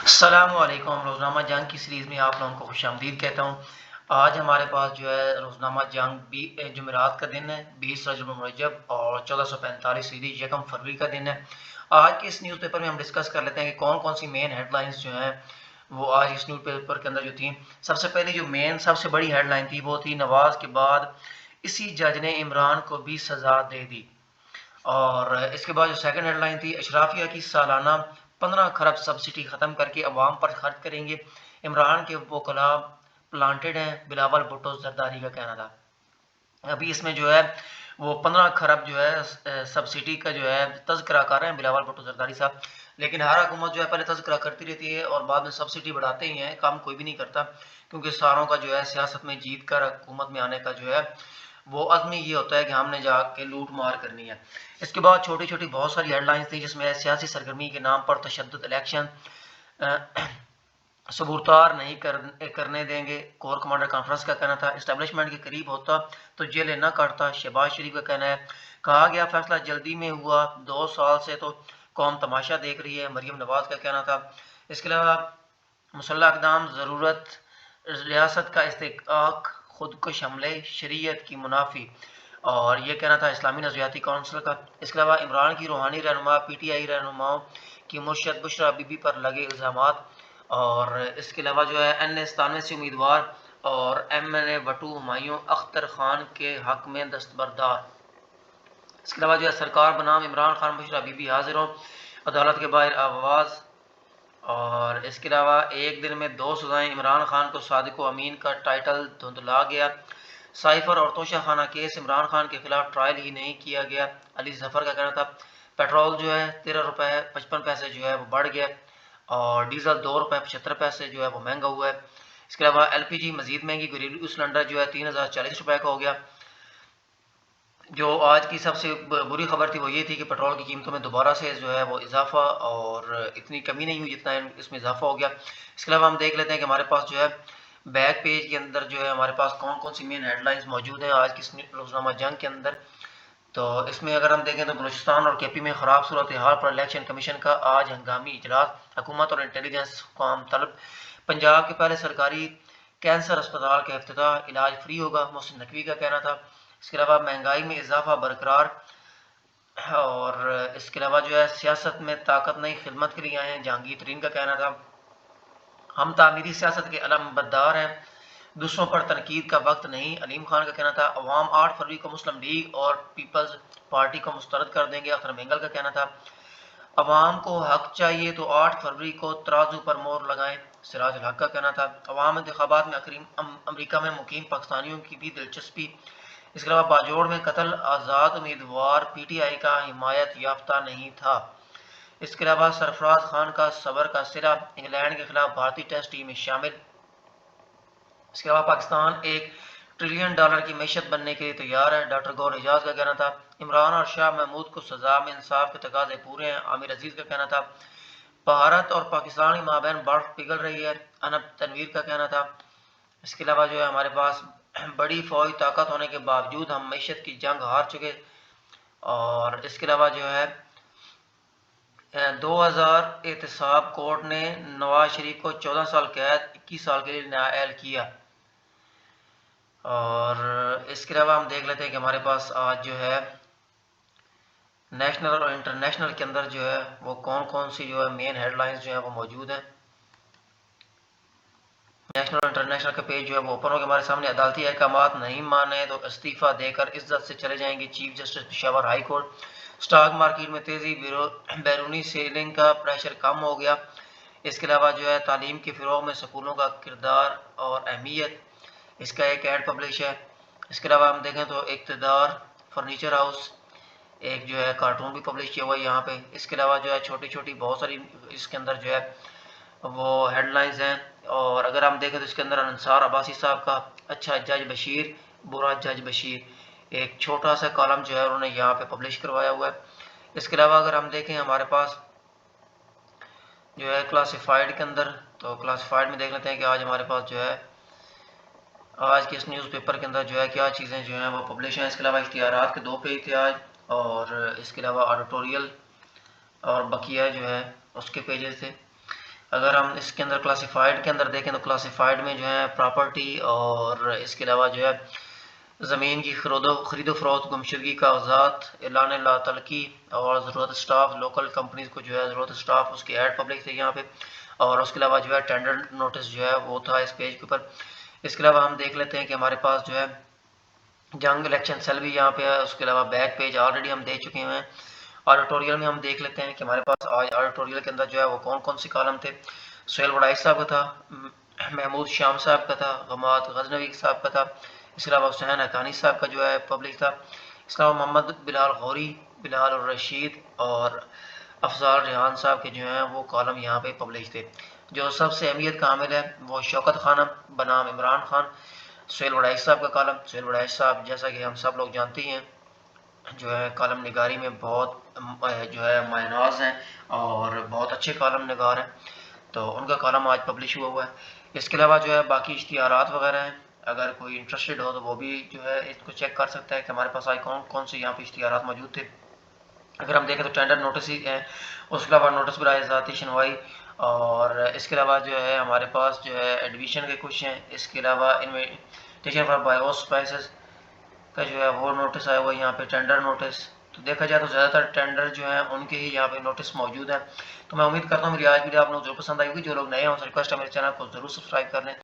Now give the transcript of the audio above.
السلام علیکم۔ روزنامہ جنگ کی سیریز میں آپ لوگوں کو خوش آمدید کہتا ہوں۔ آج ہمارے پاس جو ہے روزنامہ جنگ جمعرات کا دن ہے، 20 رجب المرجب اور 1445 ہجری، یکم فروری کا دن ہے۔ آج کے اس نیوز پیپر میں ہم ڈسکس کر لیتے ہیں کہ کون کون سی مین ہیڈ لائنز جو ہیں وہ آج اس نیوز پیپر کے اندر جو تھیں۔ سب سے پہلے جو مین سب سے بڑی ہیڈ لائن تھی وہ تھی نواز کے بعد اسی جج نے عمران کو بھی سزا دے دی، اور اس کے بعد جو سیکنڈ ہیڈ لائن تھی اشرافیہ کی سالانہ 15 خرب سبسڈی ختم کر کے عوام پر خرچ کریں گے، عمران کے وکلاء پلانٹڈ ہیں، بلاول بھٹو زرداری کا کہنا تھا۔ ابھی اس میں جو ہے وہ 15 خرب جو ہے سبسڈی کا جو ہے تذکرہ کر رہے ہیں بلاول بھٹو زرداری صاحب، لیکن ہر حکومت جو ہے پہلے تذکرہ کرتی رہتی ہے اور بعد میں سبسڈی بڑھاتے ہی ہیں، کام کوئی بھی نہیں کرتا، کیونکہ ساروں کا جو ہے سیاست میں جیت کر حکومت میں آنے کا جو ہے وہ عزم یہ ہوتا ہے کہ ہم نے جا کے لوٹ مار کرنی ہے۔ اس کے بعد چھوٹی چھوٹی بہت ساری ہیڈ لائنز تھیں جس میں سیاسی سرگرمی کے نام پر تشدد، الیکشن ثبوتار نہیں کرنے دیں گے، کور کمانڈر کانفرنس کا کہنا تھا، اسٹیبلشمنٹ کے قریب ہوتا تو جیلیں نہ کاٹتا، شہباز شریف کا کہنا ہے، کہا گیا فیصلہ جلدی میں ہوا، 2 سال سے تو قوم تماشا دیکھ رہی ہے، مریم نواز کا کہنا تھا۔ اس کے علاوہ مسلح اقدام ضرورت، ریاست کا استحقاق، خودکش حملے شریعت کی منافی، اور یہ کہنا تھا اسلامی نظریاتی کونسل کا۔ اس کے علاوہ عمران کی روحانی رہنما پی ٹی آئی رہنماؤں کی مرشد بشرا بی بی پر لگے الزامات، اور اس کے علاوہ جو ہے این اے 97 سے امیدوار اور ایم این اے وٹو ہمایوں اختر خان کے حق میں دستبردار۔ اس کے علاوہ جو ہے سرکار بنام عمران خان بشرا بی بی حاضر ہوں، عدالت کے باہر آواز، اور اس کے علاوہ ایک دن میں 2 سزائیں، عمران خان کو صادق و امین کا ٹائٹل دھندلا گیا، سائفر اور توشہ خانہ کیس عمران خان کے خلاف ٹرائل ہی نہیں کیا گیا، علی ظفر کا کہنا تھا، پیٹرول جو ہے 13 روپے 55 پیسے جو ہے وہ بڑھ گیا، اور ڈیزل 2 روپے 75 پیسے جو ہے وہ مہنگا ہوا ہے۔ اس کے علاوہ ایل پی جی مزید مہنگی، گھریلو سلنڈر جو ہے 3040 روپے کا ہو گیا۔ جو آج کی سب سے بری خبر تھی وہ یہ تھی کہ پیٹرول کی قیمتوں میں دوبارہ سے جو ہے وہ اضافہ، اور اتنی کمی نہیں ہوئی جتنا اس میں اضافہ ہو گیا۔ اس کے علاوہ ہم دیکھ لیتے ہیں کہ ہمارے پاس جو ہے بیک پیج کے اندر جو ہے ہمارے پاس کون کون سی مین ہیڈ لائنز موجود ہیں آج کی روزنامہ جنگ کے اندر۔ تو اس میں اگر ہم دیکھیں تو بلوچستان اور کے پی میں خراب صورتحال پر الیکشن کمیشن کا آج ہنگامی اجلاس، حکومت اور انٹیلیجنس قوم طلب، پنجاب کے پہلے سرکاری کینسر اسپتال کا افتتاح، علاج فری ہوگا، محسن نقوی کا کہنا تھا۔ اس کے علاوہ مہنگائی میں اضافہ برقرار، اور اس کے علاوہ جو ہے سیاست میں طاقت نئی خدمت کے لیے آئے ہیں، جہانگیر ترین کا کہنا تھا۔ ہم تعمیری سیاست کے علم بردار ہیں، دوسروں پر تنقید کا وقت نہیں، علیم خان کا کہنا تھا۔ عوام 8 فروری کو مسلم لیگ اور پیپلز پارٹی کو مسترد کر دیں گے، اختر مینگل کا کہنا تھا۔ عوام کو حق چاہیے تو 8 فروری کو ترازو پر مہر لگائیں، سراج الحق کا کہنا تھا۔ عوام انتخابات میں امریکہ میں مقیم پاکستانیوں کی بھی دلچسپی۔ اس کے علاوہ باجوڑ میں قتل آزاد امیدوار پی ٹی آئی کا حمایت یافتہ نہیں تھا۔ اس کے علاوہ سرفراز خان کا صبر کا سرا، انگلینڈ کے خلاف بھارتی ٹیسٹ ٹیم میں شامل۔ اس کے علاوہ پاکستان $1 ٹریلین کی معیشت بننے کے لیے تیار ہے، ڈاکٹر گور اعجاز کا کہنا تھا۔ عمران اور شاہ محمود کو سزا میں انصاف کے تقاضے پورے ہیں، عامر عزیز کا کہنا تھا۔ بھارت اور پاکستان کے مابین برف پگھل رہی ہے، انب تنویر کا کہنا تھا۔ اس کے علاوہ جو ہے ہمارے پاس بڑی فوجی طاقت ہونے کے باوجود ہم معیشت کی جنگ ہار چکے، اور اس کے علاوہ جو ہے 2000 احتساب کورٹ نے نواز شریف کو 14 سال قید 21 سال کے لیے نااہل کیا۔ اور اس کے علاوہ ہم دیکھ لیتے ہیں کہ ہمارے پاس آج جو ہے نیشنل اور انٹرنیشنل کے اندر جو ہے وہ کون کون سی جو ہے مین ہیڈ لائنز جو ہیں وہ موجود ہیں۔ نیشنل اور انٹرنیشنل کا پیج جو ہے وہ اوپن ہو کے ہمارے سامنے، عدالتی احکامات نہیں مانے تو استعفیٰ دے کر عزت سے چلے جائیں گے chief justice Peshawar high court. Stock market میں تیزی، بیرونی سیلنگ کا پریشر کم ہو گیا۔ اس کے علاوہ جو ہے تعلیم کے فروغ میں سکولوں کا کردار اور اہمیت، اس کا ایک ایڈ پبلش ہے۔ اس کے علاوہ ہم دیکھیں تو اقتدار فرنیچر ہاؤس ایک جو ہے کارٹون بھی پبلش کیا ہوا ہے یہاں پہ۔ اس کے علاوہ جو ہے چھوٹی چھوٹی بہت ساری اس کے اندر جو ہے وہ ہیڈ لائنز ہیں، اور اگر ہم دیکھیں تو اس کے اندر انصار عباسی صاحب کا اچھا جج بشیر برا جج بشیر ایک چھوٹا سا کالم جو ہے انہوں نے یہاں پہ پبلش کروایا ہوا ہے۔ اس کے علاوہ اگر ہم دیکھیں ہمارے پاس جو ہے کلاسیفائڈ کے اندر، تو کلاسیفائڈ میں دیکھ لیتے ہیں کہ آج ہمارے پاس جو ہے آج کے اس نیوز پیپر کے اندر جو ہے کیا چیزیں جو ہیں وہ پبلش ہیں۔ اس کے علاوہ اشتہارات کے 2 پیج تھے آج، اور اس کے علاوہ آڈیٹوریل اور بقیہ جو ہے اس کے پیجز تھے۔ اگر ہم اس کے اندر کلاسیفائڈ کے اندر دیکھیں تو کلاسیفائڈ میں جو ہے پراپرٹی اور اس کے علاوہ جو ہے زمین کی خرید و فروخت، گمشدگی کاغذات، اعلان لا تلقی اور ضرورت سٹاف، لوکل کمپنیز کو جو ہے ضرورت سٹاف، اس کی ایڈ پبلک تھے یہاں پہ، اور اس کے علاوہ جو ہے ٹینڈر نوٹس جو ہے وہ تھا اس پیج کے اوپر۔ اس کے علاوہ ہم دیکھ لیتے ہیں کہ ہمارے پاس جو ہے جنگ الیکشن سیل بھی یہاں پہ ہے، اس کے علاوہ بیک پیج آلریڈی ہم دے چکے ہیں۔ آڈیٹوریل میں ہم دیکھ لیتے ہیں کہ ہمارے پاس آج آڈیٹوریل کے اندر جو ہے وہ کون کون سی کالم تھے۔ سہیل وڑائی صاحب کا تھا، محمود شام صاحب کا تھا، غماد غزنوی صاحب کا تھا، اس کے علاوہ حسین حقانی صاحب کا جو ہے پبلک تھا، اس کے علاوہ محمد بلال غوری، بلال الرشید اور افضال ریحان صاحب کے جو ہیں وہ کالم یہاں پہ پبلش تھے۔ جو سب سے اہمیت کا حامل ہے وہ شوکت خانم بنام عمران خان، سہیل وڑائی صاحب کا کالم۔ سہیل وڑائی صاحب جیسا کہ ہم سب لوگ جانتے ہیں جو ہے کالم نگاری میں بہت جو ہے ماہناز ہیں اور بہت اچھے کالم نگار ہیں، تو ان کا کالم آج پبلش ہوا ہے۔ اس کے علاوہ جو ہے باقی اشتہارات وغیرہ ہیں، اگر کوئی انٹرسٹڈ ہو تو وہ بھی جو ہے اس کو چیک کر سکتا ہے کہ ہمارے پاس آج کون کون سے یہاں پہ اشتہارات موجود تھے۔ اگر ہم دیکھیں تو ٹینڈر نوٹس ہی ہیں، اس کے علاوہ نوٹس برائے ذاتی شنوائی، اور اس کے علاوہ جو ہے ہمارے پاس جو ہے ایڈمیشن کے کچھ ہیں، اس کے علاوہ انویٹیشن فار بایو اسپائسز کا جو ہے وہ نوٹس آیا ہوا ہے یہاں پہ، ٹینڈر نوٹس۔ تو دیکھا جائے تو زیادہ تر ٹینڈر جو ہیں ان کے ہی یہاں پہ نوٹس موجود ہیں۔ تو میں امید کرتا ہوں میری آج ویڈیو آپ لوگوں کو ضرور پسند آئی ہوگی۔ جو لوگ نئے ہیں ان سے ریکویسٹ ہے میرے چینل کو ضرور سبسکرائب کر لیں۔